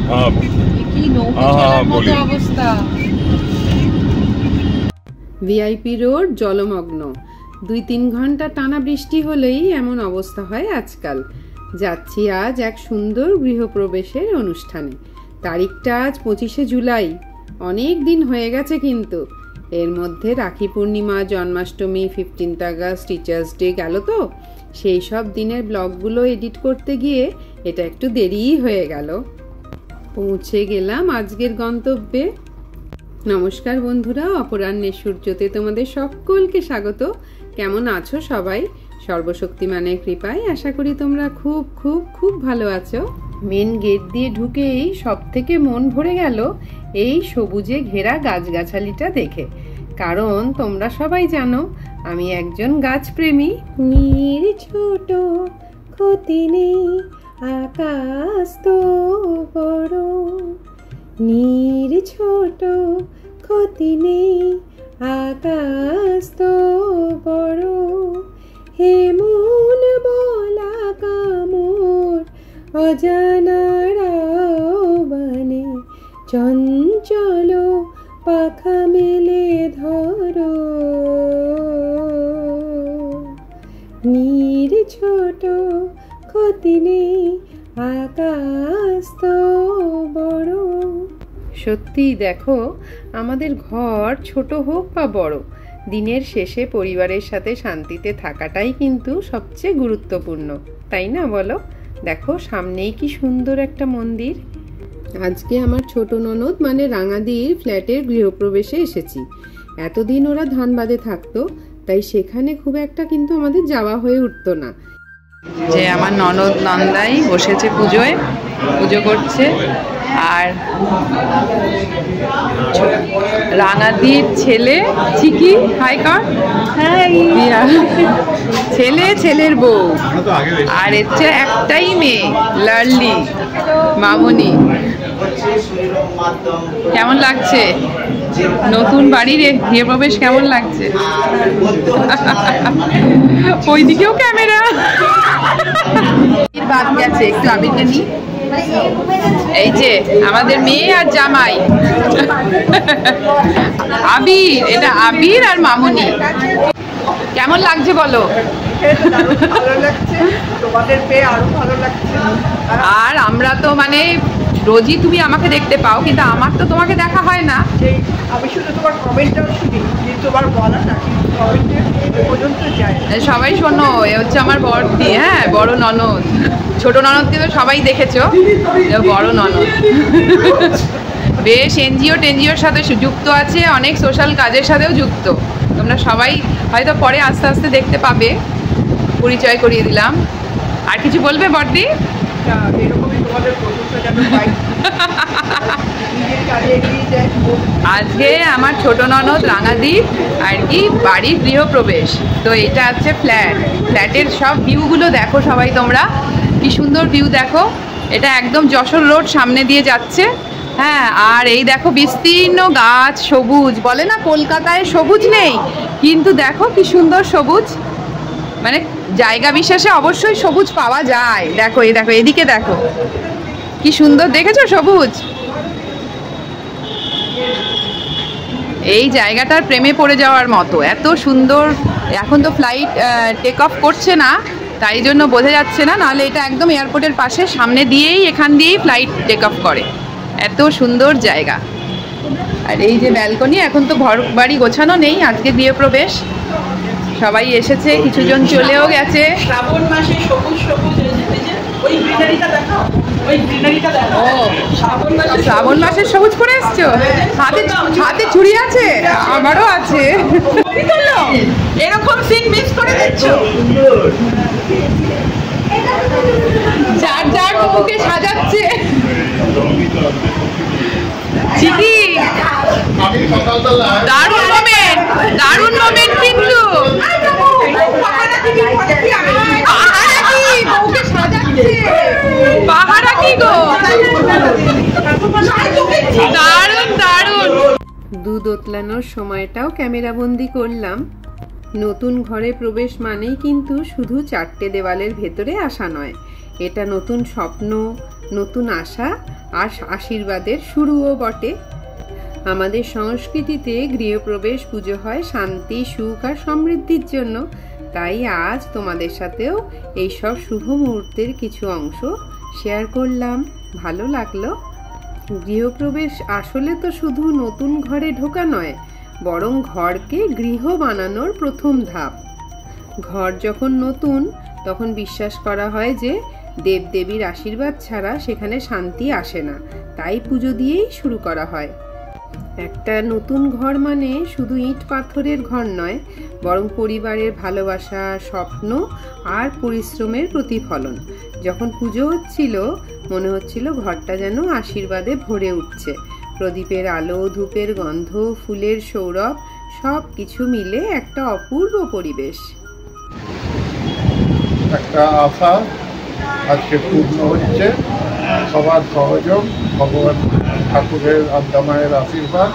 কি নৌকো চলার মতো অবস্থা। ভিআইপি রোড জলমগ্ন। 2-3 ঘন্টা টানা বৃষ্টি হলেই এমন অবস্থা হয় আজকাল। যাচ্ছি আজ এক সুন্দর গৃহপ্রবেশের অনুষ্ঠানে। তারিখটা আজ 25শে জুলাই। অনেক দিন হয়ে গেছে, কিন্তু এর মধ্যে Rakhi Purnima, Janmashtami, 15th August, teachers day গেল। তো সেই সব দিনের ব্লগগুলো এডিট করতে গিয়ে এটা একটু দেরিই হয়ে গেল। পৌঁছে গেলাম আজকের গন্তব্যে। নমস্কার বন্ধুরা, অপরাহ্নের সূর্যতে তোমাদের সকলকে স্বাগত। কেমন আছো সবাই? সর্বশক্তিমানের কৃপায় আশা করি তোমরা খুব খুব খুব ভালো আছো। মেন গেট দিয়ে ঢুকেই সব থেকে মন ভরে গেল এই সবুজে ঘেরা গাছগাছালিটা দেখে। কারণ তোমরা সবাই জানো আমি একজন গাছপ্রেমী। নীর ছোট ক্ষতি নেই, আকাশ তো বড়। নীর ছোট ক্ষতি নেই, আকাশ তো বড়। হে মন বলা কামড় অজানার আহ্বানে, চঞ্চল পাখা মেলে ধরো। নীর ছোট ক্ষতি নেই, আকাশ তো বড়। সত্যি দেখো, আমাদের ঘর ছোট হোক বা বড়, দিনের শেষে পরিবারের সাথে শান্তিতে থাকাটাই কিন্তু সবচেয়ে গুরুত্বপূর্ণ, তাই না বলো? দেখো সামনেই কি সুন্দর একটা মন্দির। আজকে আমার ছোট ননদ মানে রাঙাদির ফ্ল্যাটের গৃহপ্রবেশে এসেছি। এতদিন ওরা ধানবাদে থাকতো, তাই সেখানে খুব একটা কিন্তু আমাদের যাওয়া হয়ে উঠতো না। যে আমার ননদ নন্দাই বসেছে পুজোয়, পুজো করছে। আর রাঙাদির ছেলে চিকি, হাই কর, ছেলে ছেলের বউ, আর হচ্ছে একটাই মেয়ে লাডলি মামনি। কেমন লাগছে নতুন বাড়ির গৃহপ্রবেশ? কেমন লাগছে? ওইদিকেও ক্যামেরা বাদ গেছে, একটু আবিরকে নি। এই যে আমাদের মেয়ে আর জামাই আবির, এটা আবির আর মামনি। কেমন লাগছে বলো? আর আমরা তো মানে রোজই তুমি আমাকে দেখতে পাও, কিন্তু আমার তো তোমাকে দেখা হয় না। আমি শুধু তোমার কমেন্টটাও শুনি, কিন্তু তোমার বলা না পর্যন্ত যায়। সবাই শোনো, এ হচ্ছে আমার বড়দি, হ্যাঁ বড় ননদ। ছোট ননদকে তো সবাই দেখেছো, বড় ননদ। বেশ এনজিওর সাথে যুক্ত আছে, অনেক সোশ্যাল কাজের সাথেও যুক্ত। তোমরা সবাই হয়তো পরে আস্তে আস্তে দেখতে পাবে, পরিচয় করিয়ে দিলাম। আর কিছু বলবে বড়দি? আজকে আমার ছোট ননদ রাঙাদি আর কি বাড়ির গৃহপ্রবেশ। তো এটা আছে ফ্ল্যাটের সব ভিউগুলো দেখো সবাই তোমরা, কি সুন্দর ভিউ দেখো। এটা একদম যশোর রোড সামনে দিয়ে যাচ্ছে, হ্যাঁ। আর এই দেখো বিস্তীর্ণ গাছ, সবুজ। বলে না কলকাতায় সবুজ নেই, কিন্তু দেখো কি সুন্দর সবুজ। মানে জায়গা বিশেষে অবশ্যই সবুজ পাওয়া যায়। দেখো এই দেখো, এদিকে দেখো কি সুন্দর, দেখেছো সবুজ? এই জায়গাটার প্রেমে পড়ে যাওয়ার মতো, এত সুন্দর। এখন তো ফ্লাইট টেক অফ করছে না, তাই জন্য বোঝা যাচ্ছে না, নাহলে এটা একদম এয়ারপোর্টের পাশে, সামনে দিয়েই এখান দিয়েই ফ্লাইট টেক অফ করে। এত সুন্দর জায়গা। আর এই যে ব্যালকনি, এখন তো ঘর বাড়ি গোছানো নেই, আজকে গৃহপ্রবেশ। সবাই এসেছে, কিছুজন চলেও গেছে। শ্রাবণ মাসে সবুজ সবুজ ওই গ্রিনারিটা দেখো, ওই গ্রিনারিটা দেখো। ও শ্রাবণ মাসের সবুজ করে এসছো? হাতে ছুরি আছে? আমারও আছে। এরকম সিন মিস করে দিচ্ছ। যার বউকে সাজাচ্ছে। চিকি, দারুণ মোমেন্ট কিন্তু। বউকে সাজাচ্ছে, পাহারা কি গো, দারুণ। দুধ ওতলানোর সময়টাও ক্যামেরাবন্দি করলাম। নতুন ঘরে প্রবেশ মানেই কিন্তু শুধু 4টে দেওয়ালের ভেতরে আসা নয়, এটা নতুন স্বপ্ন, নতুন আশা আর আশীর্বাদের শুরুও বটে। আমাদের সংস্কৃতিতে গৃহপ্রবেশ পুজো হয় শান্তি, সুখ আর সমৃদ্ধির জন্য। তাই আজ তোমাদের সাথেও এইসব শুভ মুহূর্তের কিছু অংশ শেয়ার করলাম। ভালো লাগলো। গৃহপ্রবেশ আসলে তো শুধু নতুন ঘরে ঢোকা নয়, বরং ঘরকে গৃহ বানানোর প্রথম ধাপ। ঘর যখন নতুন, তখন বিশ্বাস করা হয় যে দেবদেবীর আশীর্বাদ ছাড়া সেখানে শান্তি আসে না। তাই পুজো দিয়েই শুরু করা হয়। একটা নতুন ঘর মানে শুধু ইট পাথরের ঘর নয়, বরং পরিবারের ভালোবাসা, স্বপ্ন আর পরিশ্রমের প্রতিফলন। যখন পুজো হচ্ছিল, মনে হচ্ছিল ঘরটা যেন আশীর্বাদে ভরে উঠছে। প্রদীপের আলো, ধূপের গন্ধ, ফুলের সৌরভ, সব কিছু মিলে একটা অপূর্ব পরিবেশ। একটা আশা আজকে পূর্ণ হচ্ছে। সবার সহযোগ, ভগবান ঠাকুরের আদ্যামায়ের আশীর্বাদ,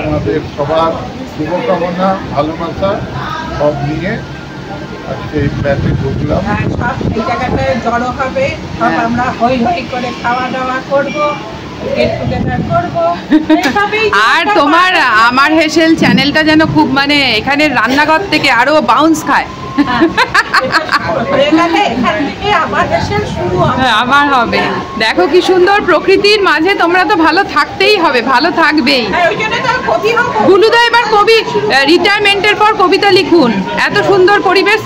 আমাদের সবার শুভকামনা, ভালোবাসা সব নিয়ে আজকে এই ফ্ল্যাটে ঢুকলাম। সব এই জায়গাটায় জড়ো হবে, সব আমরা হই হই করে খাওয়া দাওয়া করবো, গেট টুগেদার করবো। আর তোমার আমার হেসেল চ্যানেলটা যেন খুব মানে এখানে রান্নাঘর থেকে আরো বাউন্স খায়। আমার হবে। দেখো কি সুন্দর প্রকৃতির মাঝে, তোমরা তো ভালো থাকতেই হবে, ভালো থাকবেই। গুলুদা এবার কবি রিটায়ারমেন্টের পর কবিতা লিখুন, এত সুন্দর পরিবেশ।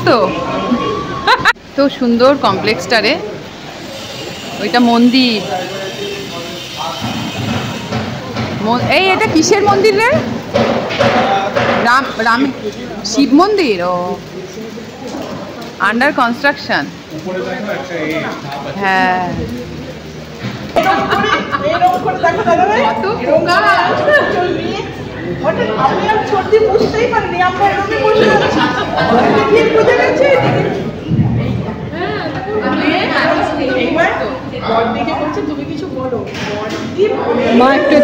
তো সুন্দর কমপ্লেক্সটারে, ওইটা মন্দির। এই এটা কিসের মন্দির রে? রাম শিব মন্দির। ও আন্ডার কনস্ট্রাকশন। হ্যাঁ, মা একটু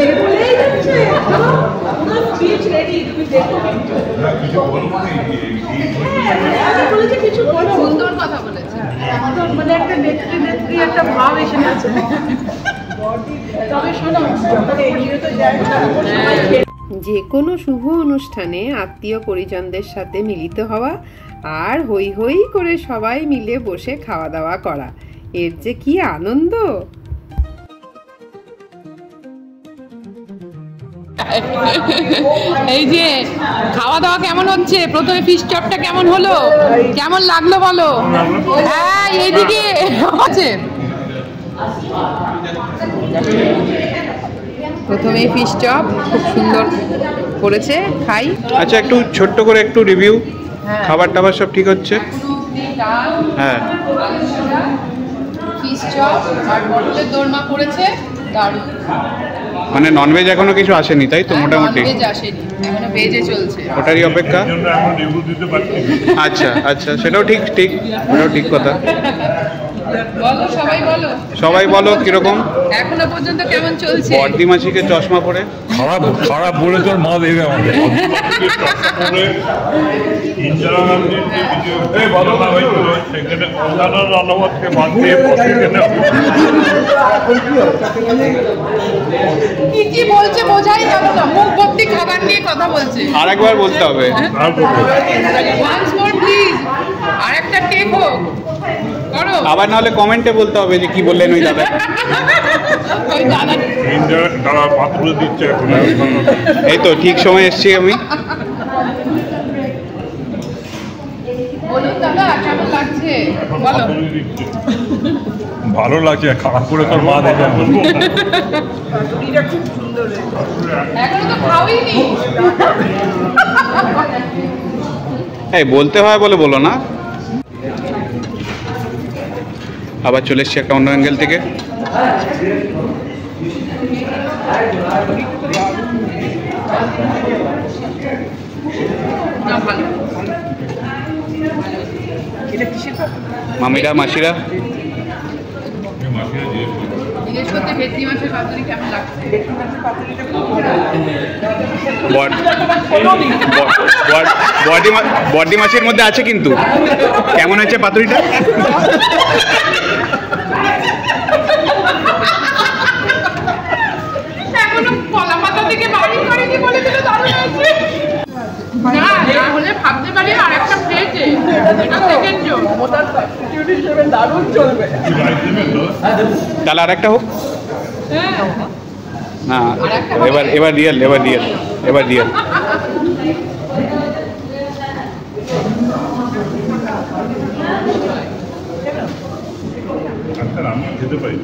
সুন্দর কথা বলেছে, মানে একটা নেত্রী একটা ভাব এসে গেছে। তবে শোনো, যে কোনো শুভ অনুষ্ঠানে আত্মীয় পরিজনদের সাথে মিলিত হওয়া আর হই হই করে সবাই মিলে বসে খাওয়া দাওয়া করা, এর যে কি আনন্দ। এই যে খাওয়া দাওয়া কেমন হচ্ছে? প্রথমে ফিশ চপটা কেমন হলো, কেমন লাগলো বলো? হ্যাঁ, এইদিকে আছে। প্রথমে ফিশ চপ খুব সুন্দর করেছে, খাই। আচ্ছা, একটু ছোট্ট করে একটু রিভিউ। খাবার টাবার সব ঠিক হচ্ছে? হ্যাঁ, ফিশ চপ আর পটলের দোরমা করেছে, দারুণ। মানে ননভেজ এখনো কিছু আসেনি, তাই তো? মোটামুটি ননভেজ আসেনি এখনো, ভেজে চলছে। ওটারই অপেক্ষা। আচ্ছা আচ্ছা, সেটাও ঠিক ঠিক, ওটাও ঠিক কথা। বলো, সবাই বলো, সবাই বলো কিরকম এখনো পর্যন্ত কেমন চলছে? বর্দি মাসিকে চশমা পরে খারাপ খারাপ বলে তোর মা দেবে আমাদের। ইন্দিরা গান্ধীর যে বিজয় ঘটনা হয়েছিল, সেখানে কল্যাণ রানাবতকে বাদ দিয়ে কি কি বলছে বোঝাই গেল না, মুখ ভর্তি খাবার নিয়ে কথা বলছে। আরেকবার বলতে হবে। ওয়ান্স মোর প্লিজ, আরেকটা টেক হোক করো। আবার নাহলে কমেন্টে বলতে হবে যে কি বললেন ওই দাদা। ওই দাদা ইন্দিরা তারা পাথর দিচ্ছে এখন। এই তো ঠিক সময় এসছি আমি। বলুন দাদা, কেমন লাগছে বলো? ভালো লাগছে, খারাপ করে তোর মা দেবে। খুব সুন্দর, এখনো তো খাওয়াইনি। এই বলতে হয় বলে বলো না। আবার চলে এসছি একটা অন্য অ্যাঙ্গেল থেকে। মামিরা মাসিরা জিজ্ঞেস করতে ভেটকি মাছের পাতুরি কেমন লাগছে? বর্দি মাছের মধ্যে আছে কিন্তু। কেমন হয়েছে পাতুরিটা? চলবে, দারুণ চলবে। তাহলে আর একটা হোক না, এবার রিয়েল আমি খেতে পারি।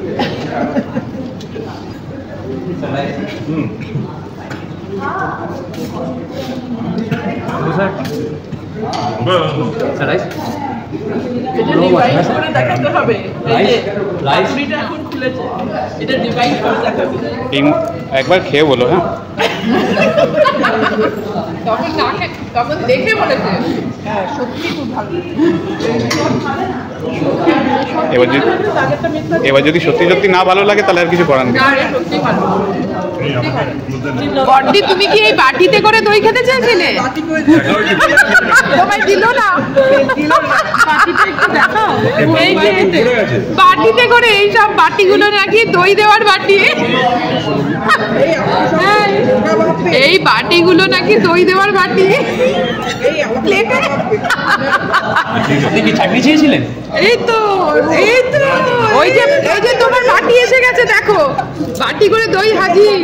এটা ডিভাইড করে দেখাতে হবে। এই যে পাতুরিটা এখন খুলেছে, এটা ডিভাইড করে দেখাবে। একবার খেয়ে বলো। হ্যাঁ, তখন দেখে বলেছে হ্যাঁ, সত্যি খুব ভালো। এবার যদি সত্যি না ভালো লাগে তাহলে আর কিছু করার নেই। সত্যি ভালো। বড়দি, তুমি কি এই বাটিতে করে দই খেতে চেয়েছিলে? তোমায় দিল না? এই যে বাটিতে করে, এই সব বাটিগুলো নাকি দই দেওয়ার বাটি। এই বাটিগুলো নাকি দই দেওয়ার বাটি। চাকরি চেয়েছিলেন? এই তো ওই যে তোমার বাটি এসে গেছে, দেখো বাটি করে দই হাজির।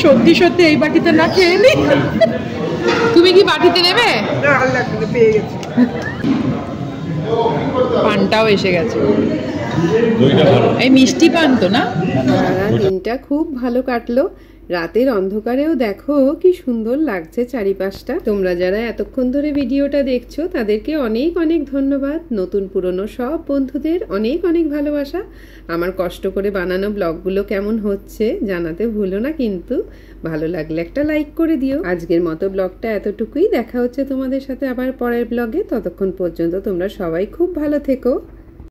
সত্যি সত্যি এই বাটিতে না খেয়ে নি। তুমি কি বাটিতে নেবে? পানটাও এসে গেছে, এই মিষ্টি পান তো না? সারা দিনটা খুব ভালো কাটলো। রাতের অন্ধকারেও দেখো কি সুন্দর লাগছে চারিপাশটা। তোমরা যারা এতক্ষণ ধরে ভিডিওটা দেখছো তাদেরকে অনেক অনেক ধন্যবাদ। নতুন পুরনো সব বন্ধুদের অনেক অনেক ভালোবাসা। আমার কষ্ট করে বানানো ব্লগগুলো কেমন হচ্ছে জানাতে ভুলো না কিন্তু। ভালো লাগলে একটা লাইক করে দিও। আজকের মতো ব্লগটা এতটুকুই। দেখা হচ্ছে তোমাদের সাথে আবার পরের ব্লগে। ততক্ষণ পর্যন্ত তোমরা সবাই খুব ভালো থেকো।